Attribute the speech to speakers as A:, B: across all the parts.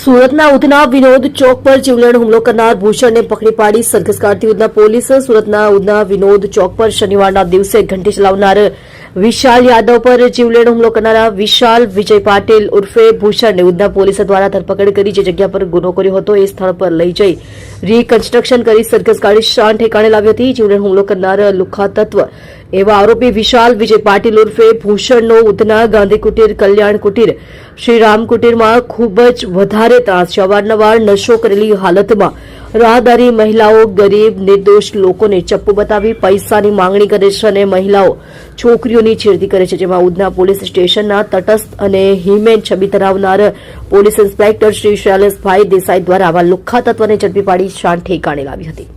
A: સુરતના ઉધના વિનોદ ચોક પર જીવલેણ હુમલો કરનાર ભૂષણને પકડી પાડી સરઘસ કાઢતી ઉધના પોલીસ। સુરતના ઉધના વિનોદ ચોક પર શનિવારના દિવસે ઘંટી ચલાવનાર વિશાલ યાદવ પર જીવલેણ હુમલો કરનારા વિશાલ વિજય પાટીલ ઉર્ફે ભૂષણને ઉધના પોલીસ દ્વારા ધરપકડ કરી જે જગ્યા પર ગુનો કર્યો હતો એ સ્થળ પર લઈ જઈ રીકન્સ્ટ્રક્શન કરી સરઘસ કાઢી શાન ઠેકાણે લાવી હતી। જીવલેણ હુમલો કરનાર લુખ્ખા તત્વ એવા આરોપી વિશાલ વિજય પાટીલ ઉર્ફે ભૂષણનો ઉધના ગાંધી કુટીર, કલ્યાણ કુટીર, શ્રીરામ કુટીરમાં ખૂબ જ વધારે ત્રાસ છે। અવારનવાર નશો કરેલી હાલતમાં રાહદારી મહિલાઓ, ગરીબ નિર્દોષ લોકોને ચપ્પુ બતાવી પૈસાની માંગણી કરે છે અને મહિલાઓ, છોકરીઓની છેડતી કરે છે, જેમાં ઉધના પોલીસ સ્ટેશનના તટસ્થ અને હિમેન છબી ધરાવનાર પોલીસ ઇન્સ્પેક્ટર શ્રી શૈલેષભાઈ દેસાઈ દ્વારા આવા લુખ્ખા તત્વને ઝડપી પાડી શાન ઠેકાણે લાવી હતી।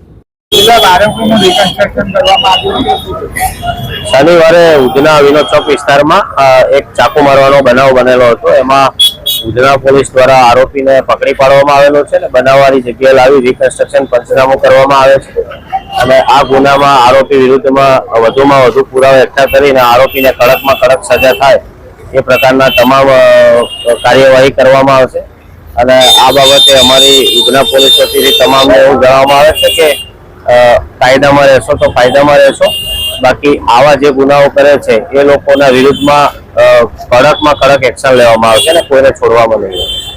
B: શનિવારે ઉધના વિનોદ ચોક વિસ્તારમાં એક ચાકુ મારવાનો બનાવ બનેલો હતો। એમાં ઉધના પોલીસ દ્વારા આરોપીને પકડી પાડવામાં આવેલો છે અને બનાવવાની જગ્યાએ લાવી રીકન્સ્ટ્રક્શન પંચનામું કરવામાં આવે છે અને આ ગુનામાં આરોપી વિરુદ્ધમાં વધુમાં વધુ પુરાવા એકઠા કરીને આરોપીને કડકમાં કડક સજા થાય એ પ્રકારના તમામ કાર્યવાહી કરવામાં આવશે। અને આ બાબતે અમારી ઉધના પોલીસ વતીથી તમામને એવું જણાવવામાં આવે છે કે કાયદામાં રહેશો તો ફાયદામાં રહેશો, બાકી આવા જે ગુનાઓ કરે છે એ લોકોના વિરુદ્ધમાં કડકમાં કડક એક્શન લેવામાં આવશે અને કોઈને છોડવામાં નહીં આવે।